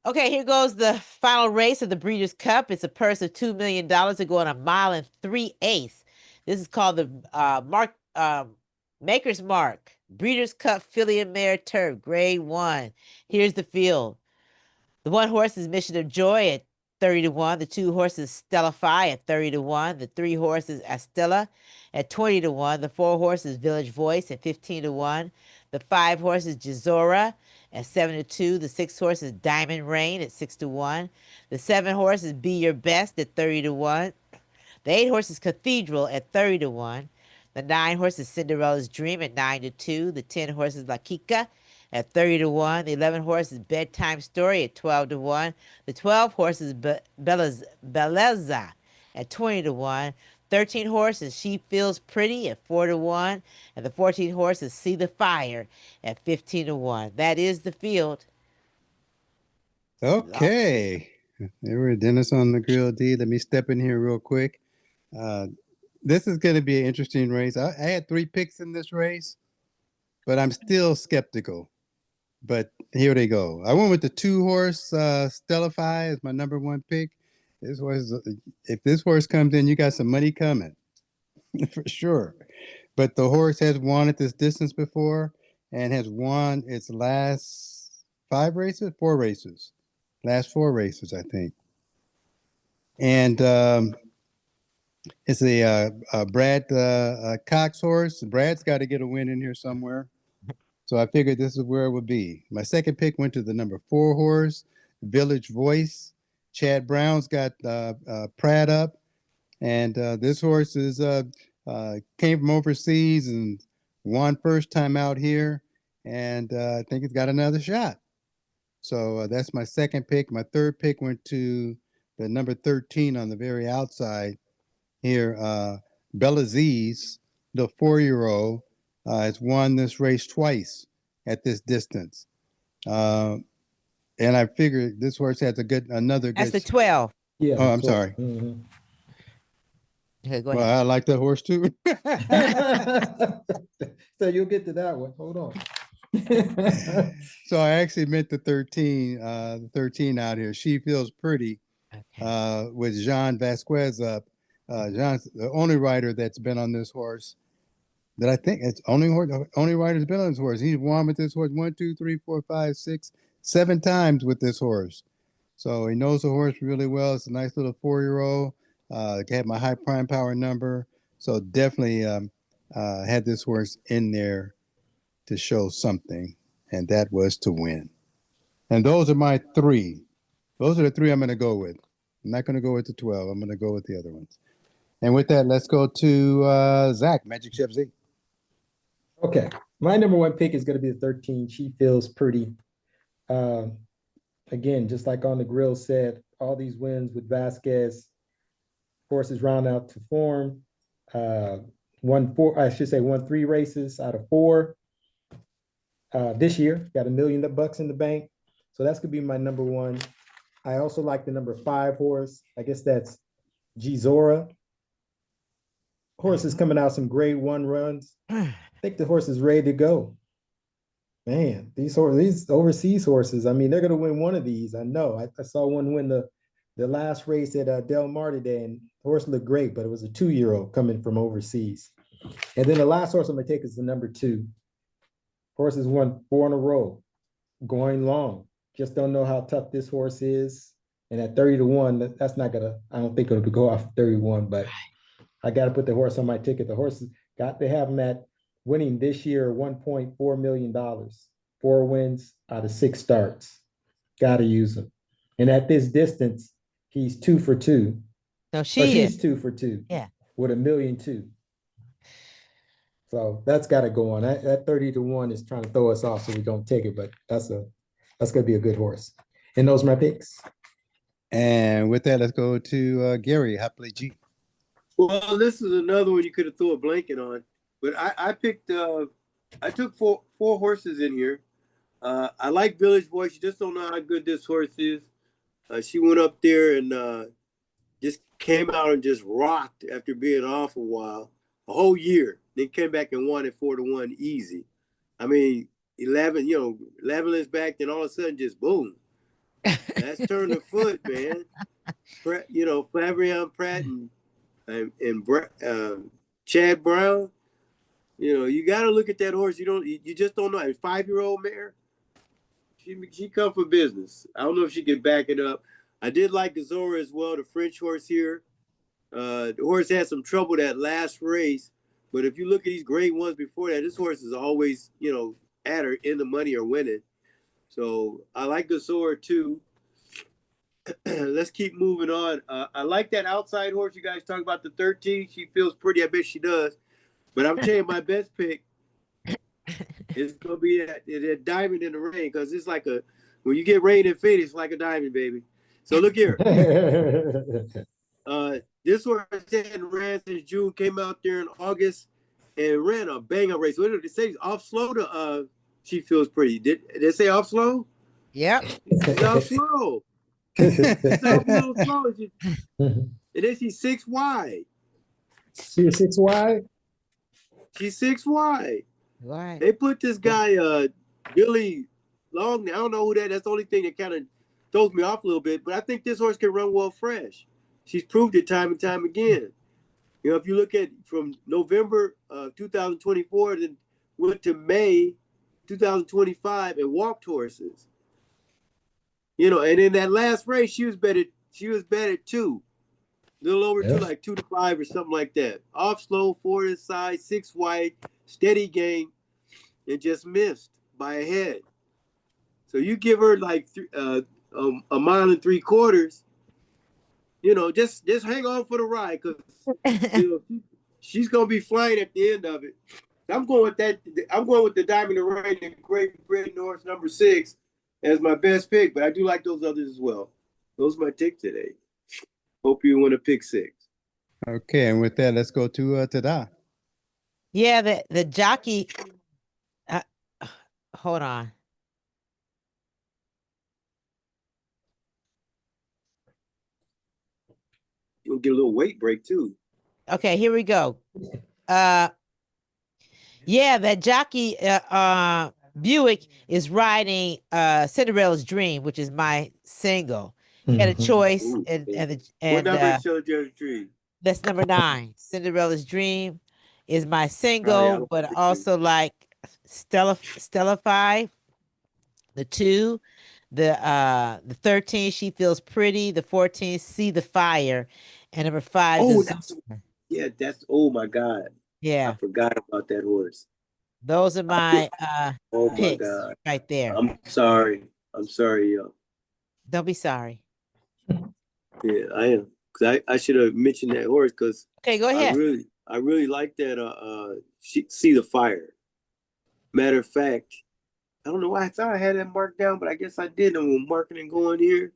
okay, here goes the final race of the Breeders' Cup. It's a purse of $2 million to go on a mile and 3/8. This is called the Maker's Mark Breeders' Cup Filly and Mare Turf, Grade 1. Here's the field. The 1 horse is Mission of Joy at 30-1. The 2 horses Stellify at 30-1. The 3 horses Astilla at 20-1. The 4 horses Village Voice at 15-1. The 5 horses Jazora at 7-2. The 6 horses Diamond Rain at 6-1. The 7 horses Be Your Best at 30-1. The 8 horses Cathedral at 30-1. The 9 horses Cinderella's Dream at 9-2. The 10 horses La Kika at 30-1. The 11 horses Bedtime Story at 12-1. The 12 horses Bellezza at 20-1. 13 horses She Feels Pretty at 4-1. And the 14 horses See the Fire at 15-1. That is the field. Okay. There were Dennis on the Grill D. Let me step in here real quick. This is going to be an interesting race. I had 3 picks in this race, but I'm still skeptical. But here they go. I went with the 2 horse Stellify as my number 1 pick. This horse, if this horse comes in, you got some money coming for sure. But the horse has won at this distance before and has won its last 4 races. Last 4 races, I think. And it's a Brad Cox horse. Brad's got to get a win in here somewhere. So I figured this is where it would be. My second pick went to the number 4 horse, Village Voice. Chad Brown's got Pratt up. And this horse is came from overseas and won first time out here. And I think it's got another shot. So that's my second pick. My third pick went to the number 13 on the very outside, here. Bella Z's, the 4-year-old, has won this race twice at this distance. And I figured this horse has another That's good. the 12. Yeah. Oh, I'm sorry. Okay, go Well, ahead. I like that horse too. So you'll get to that one. Hold on. So I actually meant the 13 out here. She feels pretty Okay. with Jean Vasquez up. Jean's the only rider that's been on this horse that I think it's only rider's been on this horse. He's won with this horse 1, 2, 3, 4, 5, 6, 7 times with this horse. So he knows the horse really well. It's a nice little 4-year-old. Had my high prime power number. So definitely had this horse in there to show something, and that was to win. And those are my 3. Those are the 3 I'm going to go with. I'm not going to go with the 12. I'm going to go with the other ones. And with that, let's go to Zach, Magic Chef Z. Okay. My number 1 pick is going to be the 13. She feels pretty. Again, just like on the grill said, all these wins with Vasquez, horses round out to form. Won 3 races out of 4. This year, got $1 million in the bank. So that's gonna be my number 1. I also like the number 5 horse. I guess that's Gizora. Horse is coming out some grade 1 runs. I think the horse is ready to go. Man, these overseas horses, I mean, they're gonna win one of these. I know. I saw one win the last race at Del Mar today, and the horse looked great, but it was a 2-year-old coming from overseas. And then the last horse I'm gonna take is the number 2. Horse has won 4 in a row, going long. Just don't know how tough this horse is. And at 30-1, that's not gonna, I don't think it'll go off 31, but I got to put the horse on my ticket. The horse got to have him at winning this year $1.4 million. 4 wins out of 6 starts. Got to use him. And at this distance, he's 2 for 2. No, She's 2 for 2. Yeah. With $1.2 million. So that's got to go on. That 30-1 is trying to throw us off so we don't take it, but that's going to be a good horse. And those are my picks. And with that, let's go to Gary, Happily G. Well, this is another one you could have thrown a blanket on, but I picked. I took four horses in here. I like Village Voice. You just don't know how good this horse is. She went up there and just came out and just rocked after being off a while, a whole year. Then came back and won at 4-1 easy. I mean, 11 is back, then all of a sudden just boom. That's turn the foot, man. Flavian Pratt and Chad Brown. You got to look at that horse. You just don't know. A 5-year-old mare, she come for business. I don't know if she can back it up. I did like Gazora as well, the French horse here. The horse had some trouble that last race, but if you look at these grade 1s before that, this horse is always, at or in the money or winning. So I like Gazora too. Let's keep moving on. I like that outside horse you guys talk about, the 13. She feels pretty. I bet she does. But I'm telling you, my best pick is going to be that diamond in the rain, because it's like when you get rain and fade, it's like a diamond, baby. So look here. This horse hadn't ran since June, came out there in August and ran a bang-up race. What did they say? Off slow to she feels pretty. Did they say off slow? Yep. It's off slow. It's off a little slow. And then she's 6 wide. She's 6 wide? She's 6 wide. Right. They put this guy, Billy Long. I don't know who that is. That's the only thing that kind of throws me off a little bit. But I think this horse can run well fresh. She's proved it time and time again. If you look at from November 2024, then went to May 2025 and walked horses. And in that last race, she was bet at 2. A little over 2, like 2 to 5 or something like that. Off slow, 4 inside, 6 wide, steady game, and just missed by a head. So you give her like 1.75 miles, just hang on for the ride, because she's gonna be flying at the end of it. I'm going with that. I'm going with the Diamond in the Rain and Great Britain Horse number 6 as my best pick, but I do like those others as well. Those are my pick today. Hope you want to pick 6. Okay, and with that, let's go to Tada. Yeah, the jockey. Hold on. You'll get a little weight break too. Okay, here we go. Yeah, that jockey Buick is riding Cinderella's Dream, which is my single. He had a choice, Ooh, and what number is Cinderella's Dream? that's number 9. Cinderella's Dream is my Oh, yeah, I single, don't but think also like Stellify, the 2, the 13, She Feels Pretty, the 14, See the Fire, and number 5, Oh, that's oh my God. I yeah. forgot about that horse. Those are my Oh my picks God. right there. I'm sorry. I'm sorry, yo. Don't be sorry. Yeah, I am. Cause I should have mentioned that horse because Okay, go I ahead. really like that See the Fire. Matter of fact, I don't know why I thought I had that marked down, but I guess I did. I'm marking and going here.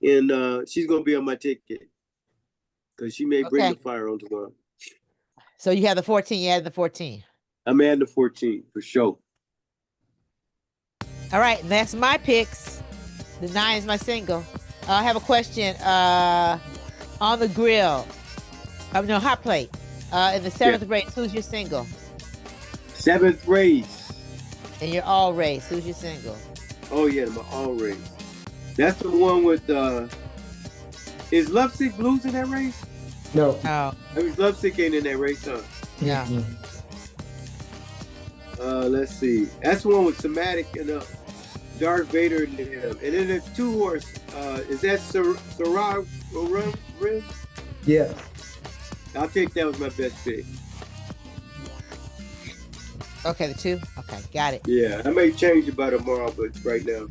And she's gonna be on my ticket because she may bring Okay. the fire on tomorrow. So you have the 14, you added the 14. I'm adding the 14 for sure. All right, and that's my picks. The 9 is my single. I have a question. On the grill, no, hot plate. In the 7th race, who's your single? 7th race. In your all race, who's your single? Oh yeah, my all race. That's the one with is Lovesick Blues in that race? No. Oh, I mean, Lovesick ain't in that race, huh? yeah. Let's see. That's the one with Somatic and Darth Vader and him. And then there's 2 horse. Is that Sarah Rim? Yeah. I'll take that was my best pick. Okay, the 2. Okay, got it. Yeah, I may change it by tomorrow, but right now.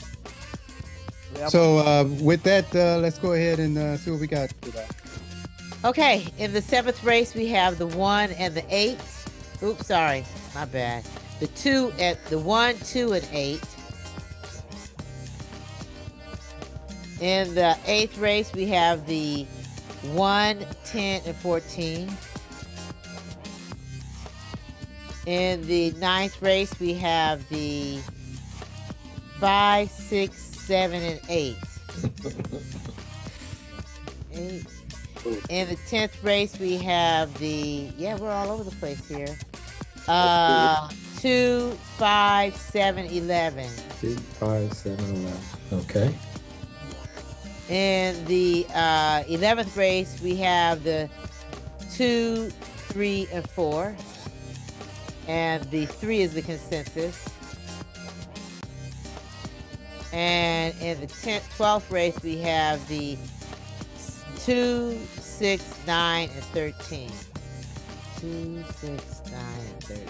So with that, let's go ahead and see what we got today. Okay, in the 7th race, we have the 1 and the 8. Oops, sorry, my bad. The 2 at the 1, 2, and 8. In the 8th race, we have the 1, 10, and 14. In the 9th race, we have the 5, 6, 7, and 8. 8. In the 10th race, we have the, we're all over the place here. 2, 5, 7, 11. 2, 5, 7, 11. Okay. In the 11th race, we have the 2, 3, and 4. And the 3 is the consensus. And in the 12th race, we have the 2, 6, 9, and 13. 2, 6, 9, and 13.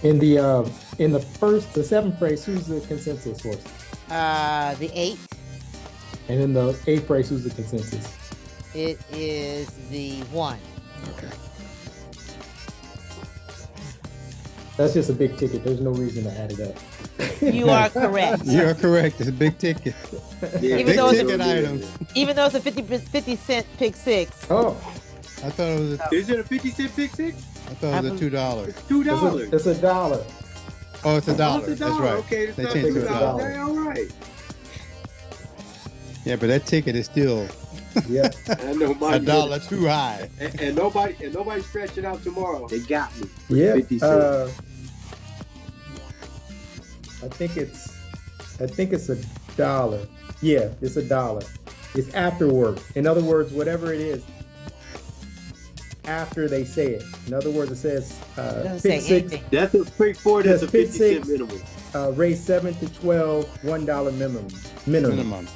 In the 7th race, who's the consensus horse? The 8. And in the 8th race, who's the consensus? It is the 1. Okay. That's just a big ticket. There's no reason to add it up. You are correct. You're correct. It's a big ticket. Yeah, Even Big though it's ticket item. Even though it's a 50 cent pick 6. Oh, I thought it was. Is it a 50-cent pick 6? I thought it was $2. It's $2. it's $1. Oh, it's $1. Oh, it's $1. That's right. Okay, it's They not changed it to $2. $1. Hey, all right. Yeah, but that ticket is still Yeah. I know mine. $1 too high. And nobody's stretching out tomorrow. They got me. Yeah. 50 cents. I think it's $1. Yeah, it's $1. It's afterward. In other words, whatever it is, after they say it. In other words, it says Doesn't pick say 6, anything. That's a pick 4. That's a Yes, pick 50-cent 6. minimum. race 7 to 12, $1 minimum. Minimum.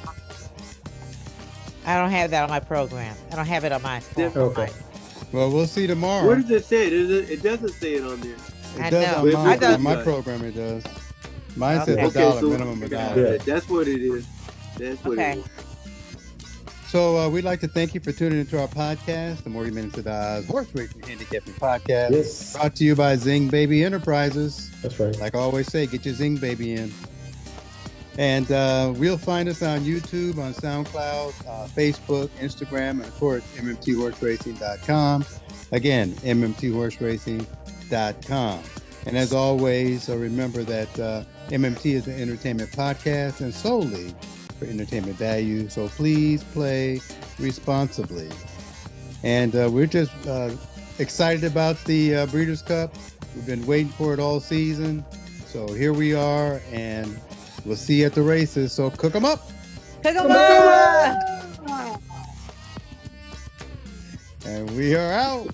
I don't have that on my program. I don't have it on my phone. Okay. Well, we'll see tomorrow. Where does it say it? It doesn't say it on there. I It does know. on I thought- my program. It does. Mine says Okay. $1 minimum $1. Yeah. That's what it is. That's what Okay. it is. So we'd like to thank you for tuning into our podcast, the Morty Minutes of Oz Horse Racing Handicapping Podcast. Yes, Brought to you by Zing Baby Enterprises. that's right. Like I always say, get your Zing Baby in. And we'll find us on YouTube, on SoundCloud, Facebook, Instagram, and of course, mmthorseracing.com. Again, mmthorseracing.com. And as always, remember that MMT is an entertainment podcast and solely for entertainment value. So please play responsibly. And we're just excited about the Breeders' Cup. We've been waiting for it all season. So here we are, and we'll see you at the races. So cook them up. Cook 'em up! And we are out.